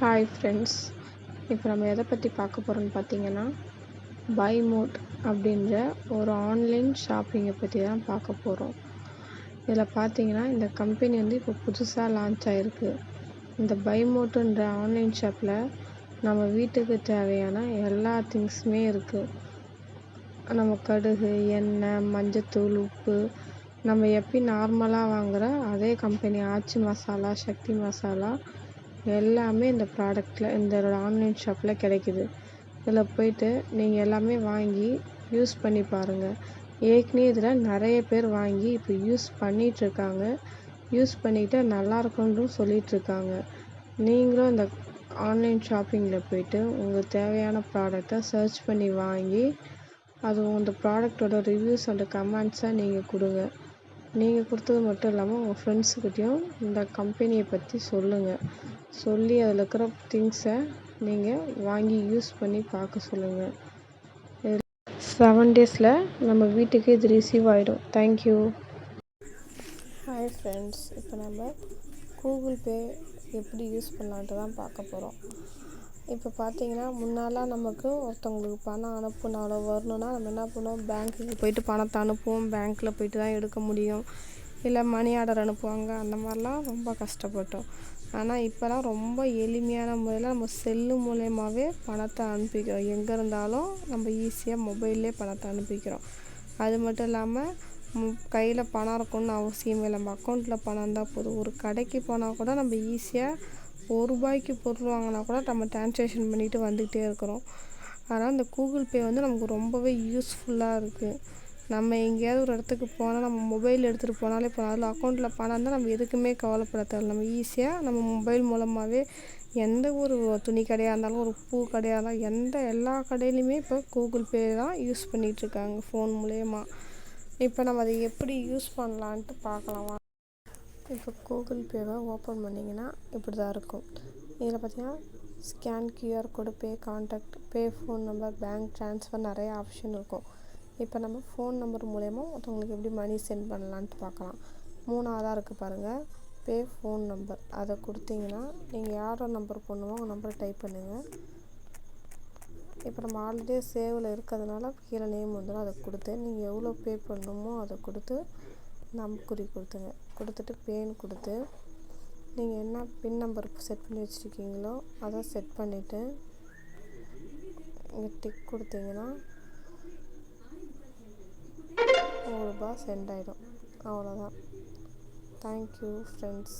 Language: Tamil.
ஹாய் ஃப்ரெண்ட்ஸ், இப்போ நம்ம எதை பற்றி பார்க்க போகிறோம்னு பார்த்தீங்கன்னா, பை மோட் அப்படின்ற ஒரு ஆன்லைன் ஷாப்பிங்கை பற்றி தான் பார்க்க போகிறோம். இதில் பார்த்தீங்கன்னா, இந்த கம்பெனி இப்போ புதுசாக லான்ச் ஆகிருக்கு. இந்த பை மோட்டுன்ற ஆன்லைன் ஷாப்பில் நம்ம வீட்டுக்கு தேவையான எல்லா திங்ஸுமே இருக்குது. நம்ம கடுகு, எண்ணெய், மஞ்சத்தூள், உப்பு, நம்ம எப்படி நார்மலாக வாங்குகிற அதே கம்பெனி ஆச்சி மசாலா, சக்தி மசாலா எல்லாமே இந்த ப்ராடக்ட்டில் இந்த ஆன்லைன் ஷாப்பில் கிடைக்குது. இதில் போய்ட்டு நீங்கள் எல்லாமே வாங்கி யூஸ் பண்ணி பாருங்கள். ஏற்கனவே இதில் நிறைய பேர் வாங்கி இப்போ யூஸ் பண்ணிகிட்ருக்காங்க. யூஸ் பண்ணிக்கிட்டு நல்லாயிருக்குன்னு சொல்லிகிட்ருக்காங்க. நீங்களும் இந்த ஆன்லைன் ஷாப்பிங்கில் போய்ட்டு உங்களுக்கு தேவையான ப்ராடக்டை சர்ச் பண்ணி வாங்கி அது அந்த ப்ராடக்டோட ரிவ்யூஸ் அண்ட் கமெண்ட்ஸை நீங்கள் கொடுங்க. நீங்கள் கொடுத்தது மட்டும் இல்லாமல் உங்கள் ஃப்ரெண்ட்ஸுக்கிட்டையும் இந்த கம்பெனியை பற்றி சொல்லுங்கள். சொல்லி அதில் இருக்கிற திங்ஸை நீங்கள் வாங்கி யூஸ் பண்ணி பார்க்க சொல்லுங்கள். 7 டேஸில் நம்ம வீட்டுக்கு இது ரிசீவ் ஆகிடும். தேங்க்யூ. ஹாய் ஃப்ரெண்ட்ஸ், இப்போ நம்ம கூகுள் பே எப்படி யூஸ் பண்ணலான்ட்டு தான் பார்க்க போகிறோம். இப்போ பார்த்தீங்கன்னா, முன்னாலாம் நமக்கு ஒருத்தவங்களுக்கு பணம் அனுப்புனாலோ வரணுன்னா நம்ம என்ன பண்ணுவோம், பேங்க்குக்கு போய்ட்டு பணத்தை அனுப்புவோம். பேங்க்கில் போய்ட்டு தான் எடுக்க முடியும். இல்லை மணி ஆர்டர் அனுப்புவாங்க. அந்த மாதிரிலாம் ரொம்ப கஷ்டப்பட்டோம். ஆனால் இப்போலாம் ரொம்ப எளிமையான முறையில் நம்ம செல்லு மூலயமாவே பணத்தை அனுப்பிக்கிறோம். எங்கே இருந்தாலும் நம்ம ஈஸியாக மொபைல்லே பணத்தை அனுப்பிக்கிறோம். அது மட்டும் இல்லாமல் கையில் பணம் இருக்கணும்னு அவசியமே இல்லை. நம்ம அக்கௌண்ட்டில் பணம் இருந்தால் போதும். ஒரு கடைக்கு போனால் கூட நம்ம ஈஸியாக ₹1 பொருள் வாங்கினா கூட நம்ம ட்ரான்சாக்ஷன் பண்ணிட்டு வந்துக்கிட்டே இருக்கிறோம். அதனால் இந்த கூகுள் பே நமக்கு ரொம்பவே யூஸ்ஃபுல்லாக இருக்குது. நம்ம எங்கேயாவது ஒரு இடத்துக்கு போனால் நம்ம மொபைல் எடுத்துகிட்டு போனாலே இப்போ அதில் அக்கௌண்ட்டில் பணம் இருந்தால் நம்ம எதுக்குமே கவலைப்பட தேவையில்ல. நம்ம ஈஸியாக நம்ம மொபைல் மூலமாகவே எந்த ஒரு துணி கடையாக இருந்தாலும், ஒரு பூ கடையாக இருந்தாலும், எல்லா கடையிலையுமே இப்போ கூகுள் பே தான் யூஸ் பண்ணிகிட்ருக்காங்க ஃபோன் மூலயமா. இப்போ நம்ம அதை எப்படி யூஸ் பண்ணலான்ட்டு பார்க்கலாம். இப்போ கூகுள் பேவை ஓப்பன் பண்ணிங்கன்னா இப்படி தான் இருக்கும். இதில் பார்த்தீங்கன்னா ஸ்கேன், QR கோடு, பே கான்டாக்ட், பே ஃபோன் நம்பர், பேங்க் ட்ரான்ஸ்ஃபர் நிறைய ஆப்ஷன் இருக்கும். இப்போ நம்ம ஃபோன் நம்பர் மூலயமா ஒருத்தவங்களுக்கு எப்படி மணி சென்ட் பண்ணலான்ட்டு பார்க்கலாம். 3ஆவதாக இருக்குது பாருங்கள், பே ஃபோன் நம்பர். அதை கொடுத்தீங்கன்னா நீங்கள் யாரோட நம்பர் போடணுமோ உங்கள் நம்பரை டைப் பண்ணுங்கள். இப்போ நம்ம ஆல்ரெடி சேவில் இருக்கிறதுனால கீழே நேம் வந்துடும். அதை கொடுத்து நீங்கள் எவ்வளோ பே பண்ணணுமோ அதை கொடுத்து நம்புக்குறி கொடுத்துட்டு பேன் கொடுத்து நீங்கள் என்ன பின் நம்பர் செட் பண்ணி வச்சுருக்கீங்களோ அதை செட் பண்ணிவிட்டு இங்கே டிக் கொடுத்தீங்கன்னா ₹1 சென்ட் ஆகிடும். அவ்வளோதான். Thank you friends.